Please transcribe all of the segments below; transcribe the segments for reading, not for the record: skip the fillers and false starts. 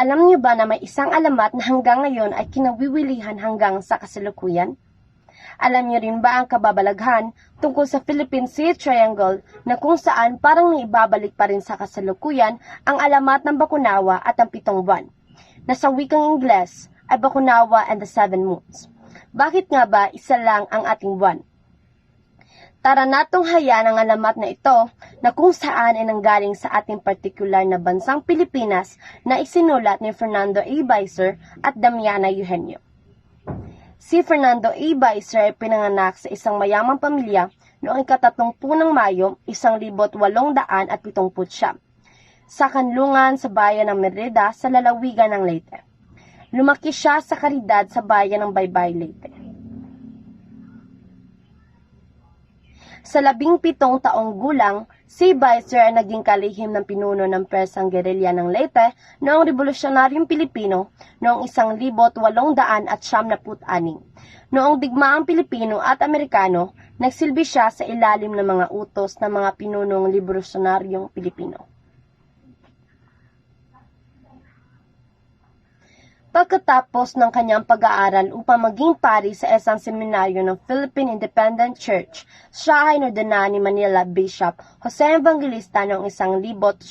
Alam niyo ba na may isang alamat na hanggang ngayon ay kinawiwilihan hanggang sa kasalukuyan? Alam niyo rin ba ang kababalaghan tungkol sa Philippine Sea Triangle na kung saan parang naibabalik pa rin sa kasalukuyan ang alamat ng Bakunawa at ang 7 buwan, na sa wikang Ingles ay Bakunawa and the 7 Moons. Bakit nga ba isa lang ang ating buwan? Tara natong hayaan ang alamat na ito na kung saan ay nanggaling sa ating partikular na bansang Pilipinas na isinulat ni Fernando A. Baicer at Damiana Eugenio. Si Fernando A. Baicer ay pinanganak sa isang mayamang pamilya noong ika-30 ng Mayo, 1870 sa kanlungan sa bayan ng Merida sa lalawigan ng Leyte. Lumaki siya sa karidad sa bayan ng Baybay, Leyte. Sa 17 taong gulang, si Baicer ay naging kalihim ng pinuno ng Persang Guerrilla ng Leyte noong Revolusyonaryong Pilipino noong 1876. Noong digmaang Pilipino at Amerikano, nagsilbi siya sa ilalim ng mga utos ng mga pinunong Revolusyonaryong Pilipino. Pagkatapos ng kanyang pag-aaral upang maging pari sa isang seminaryo ng Philippine Independent Church, siya ay inordinado ni Manila Bishop Jose Evangelista noong 1905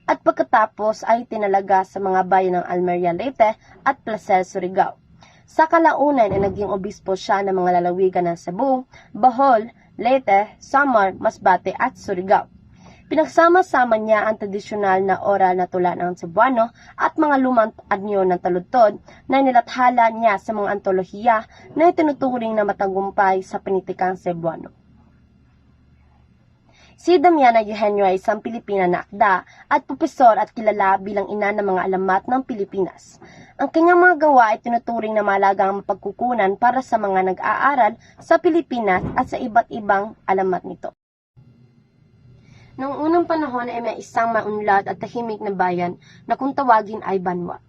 at pagkatapos ay tinalaga sa mga bayan ng Almeria, Leyte at Placer, Surigao. Sa kalaunan ay naging obispo siya ng mga lalawigan ng Cebu, Bohol, Leyte, Samar, Masbate at Surigao. Pinagsama-sama niya ang tradisyonal na oral na tula ng Cebuano at mga lumang anyo ng taludtod na nilathala niya sa mga antolohiya na itinuturing na matagumpay sa panitikang Cebuano. Si Damiana Eugenio ay isang Pilipina na akda at propesor at kilala bilang ina ng mga alamat ng Pilipinas. Ang kanyang mga gawa ay tinuturing na malagang mapagkukunan para sa mga nag-aaral sa Pilipinas at sa iba't ibang alamat nito. Noong unang panahon ay may isang maunlad at tahimik na bayan na kung tawagin ay Banwa.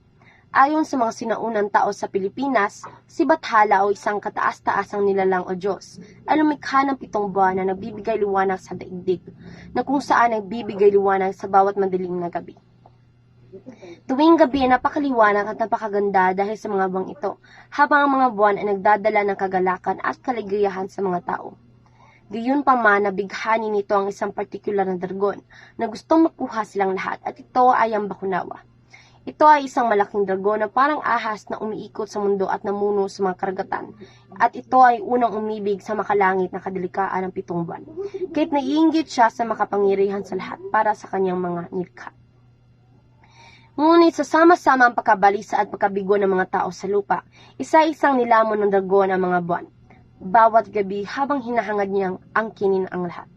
Ayon sa mga sinaunang tao sa Pilipinas, si Bathala o isang kataas-taasang nilalang o Diyos ay lumikha ng 7 buwan na nagbibigay liwanag sa daigdig, na kung saan nagbibigay liwanag sa bawat madilim na gabi. Tuwing gabi ay napakaliwanag at napakaganda dahil sa mga buwang ito, habang ang mga buwan ay nagdadala ng kagalakan at kaligayahan sa mga tao. Gayunpaman, nabighani nito ang isang partikular na dragon na gustong makuha silang lahat at ito ay ang Bakunawa. Ito ay isang malaking dragon na parang ahas na umiikot sa mundo at namuno sa mga karagatan, at ito ay unang umibig sa makalangit na kadilikaan ng 7 buwan, kahit naiinggit siya sa makapangyarihan sa lahat para sa kanyang mga nilikha. Ngunit sa sama-sama ang pagkabalisa at pagkabigo ng mga tao sa lupa, isa-isang nilamon ng dragon ang mga buwan, bawat gabi habang hinahangad niyang angkinin ang lahat.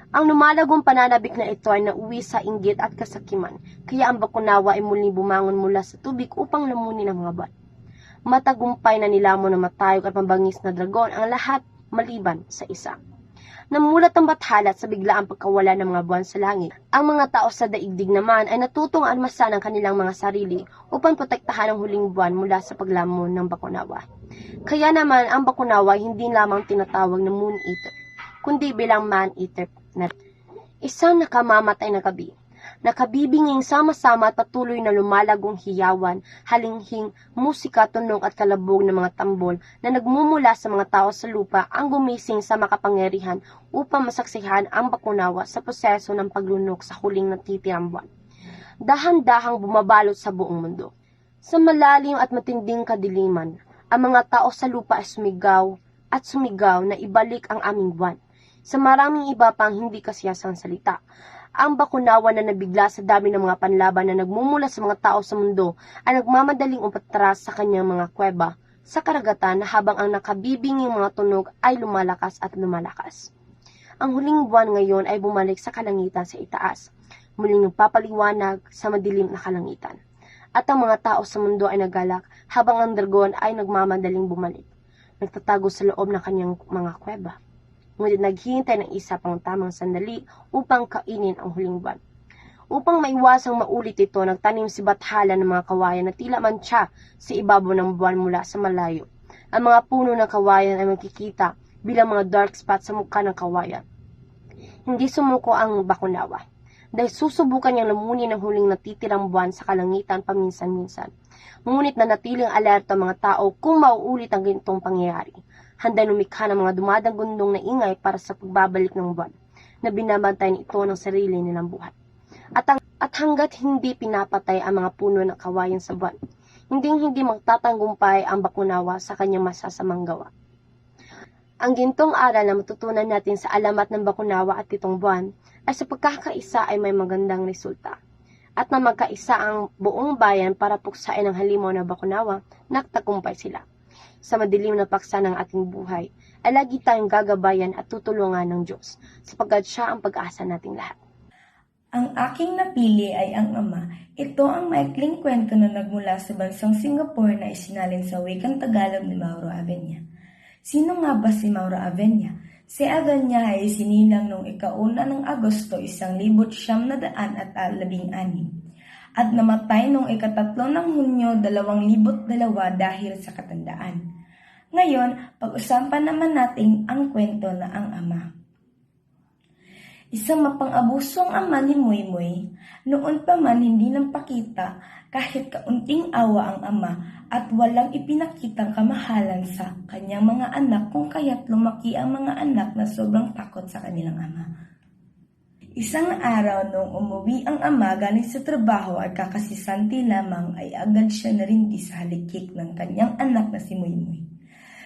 Ang lumalagong pananabik na ito ay nauwi sa inggit at kasakiman, kaya ang Bakunawa ay muling bumangon mula sa tubig upang lamunin ang mga buwan. Matagumpay na nilamon ng matayog at mabangis na dragon ang lahat maliban sa isa. Namulat ang Bathala sa biglaang pagkawala ng mga buwan sa langit. Ang mga tao sa daigdig naman ay natutong armasan ang kanilang mga sarili upang protektahan ang huling buwan mula sa paglamon ng Bakunawa. Kaya naman ang Bakunawa hindi lamang tinatawag na moon eater, kundi bilang man-eater na isang nakamamatay na gabi. Nakabibinging sama-sama at patuloy na lumalagong hiyawan, halinghing, musika, tunog at kalabog ng mga tambol na nagmumula sa mga tao sa lupa ang gumising sa makapangyarihan upang masaksihan ang Bakunawa sa proseso ng paglunok sa huling natitirang buwan. Dahan-dahang bumabalot sa buong mundo. Sa malalim at matinding kadiliman, ang mga tao sa lupa ay sumigaw at sumigaw na ibalik ang aming buwan. Sa maraming iba pang hindi kasiyasang salita, ang Bakunawa na nabigla sa dami ng mga panlaban na nagmumula sa mga tao sa mundo ay nagmamadaling umatras sa kanyang mga kuweba sa karagatan habang ang nakabibinging mga tunog ay lumalakas at lumalakas. Ang huling buwan ngayon ay bumalik sa kalangitan sa itaas, muling nagpapaliwanag sa madilim na kalangitan. At ang mga tao sa mundo ay nagalak habang ang dragon ay nagmamadaling bumalik, nagtatago sa loob ng kanyang mga kuweba. Ngunit naghihintay ng isa pang tamang sandali upang kainin ang huling buwan. Upang maiwasang maulit ito, nagtanim si Bathala ng mga kawayan na tila mantsa sa ibabaw ng buwan mula sa malayo. Ang mga puno ng kawayan ay makikita bilang mga dark spots sa mukha ng kawayan. Hindi sumuko ang Bakunawa. dahil susubukan niyang lamunin ang huling natitirang buwan sa kalangitan paminsan-minsan. Ngunit nanatiling alerto ang mga tao kung mauulit ang ganitong pangyayari. Handa lumikha ng mga dumadagundong na ingay para sa pagbabalik ng buwan, na binabantayan ito ng sarili nilang buhay. At hanggat hindi pinapatay ang mga puno ng kawayan sa buwan, hindi magtatanggumpay ang bakunawa sa kanyang masasamang gawa. Ang gintong aral na matutunan natin sa alamat ng bakunawa at pitong buwan ay sa pagkakaisa ay may magandang resulta. At na magkaisa ang buong bayan para puksain ang halimaw na bakunawa, nagtagumpay sila. Sa madilim na paksa ng ating buhay, ay lagi tayong gagabayan at tutulungan ng Diyos, sapagkat siya ang pag-asa nating lahat. Ang aking napili ay ang Ama. Ito ang maikling kwento na nagmula sa bansang Singapore na isinalin sa wikang Tagalog ni Mauro Avenia. Sino nga ba si Mauro Avenia? Si Avenia ay sinilang noong 1 ng Agosto 1916 at namatay noong 3 ng Hunyo 2002 dahil sa katandaan. Ngayon, pag-usapan naman natin ang kwento na ang Ama. Isang mapang-abuso ang ama ni Moymoy. Noon pa man hindi nagpakita kahit kaunting awa ang ama at walang ipinakitang kamahalan sa kanyang mga anak kung kaya't lumaki ang mga anak na sobrang takot sa kanilang ama. Isang araw noong umuwi ang ama galing sa trabaho at kakasisanti lamang ay agad siya narindi sa halikik ng kanyang anak na si Moymoy.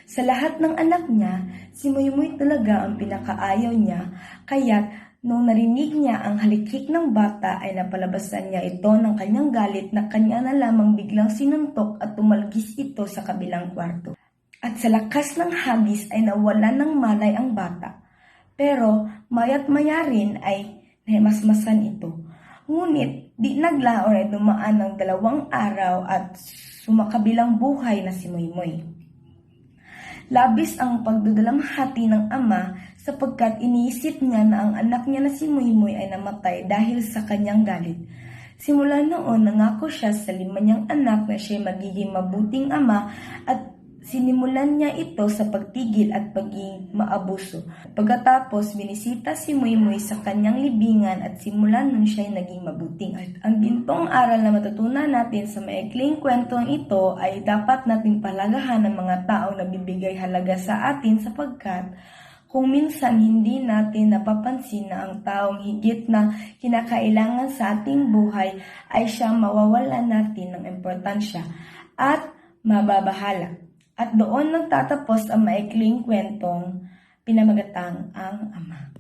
Sa lahat ng anak niya, si Moymoy talaga ang pinakaayaw niya, kaya't nung narinig niya ang halikik ng bata ay napalabasan niya ito ng kanyang galit na kanya na lamang biglang sinuntok at tumalgis ito sa kabilang kwarto. At sa lakas ng hagis ay nawalan ng malay ang bata. Pero maya't maya rin ay nahimasmasan ito. Ngunit di naglaon ay dumaan ng 2 araw at sumakabilang buhay na si Moymoy. Labis ang pagdudalamhati ng ama sapagkat iniisip niya na ang anak niya na si Moymoy ay namatay dahil sa kanyang galit. Simula noon, nangako siya sa 5 niyang anak na siya magiging mabuting ama at sinimulan niya ito sa pagtigil at pagiging maabuso. Pagkatapos, binisita si Moymoy sa kanyang libingan at simula nun siya naging mabuting. At ang gintong aral na matutunan natin sa maikling kwentong ito ay dapat nating palagahan ng mga taong nabibigay halaga sa atin sapagkat kung minsan hindi natin napapansin na ang taong higit na kinakailangan sa ating buhay ay siya mawawalan natin ng importansya at mababahala. At doon nagtatapos ang maikling kwentong pinamagatang ang ama.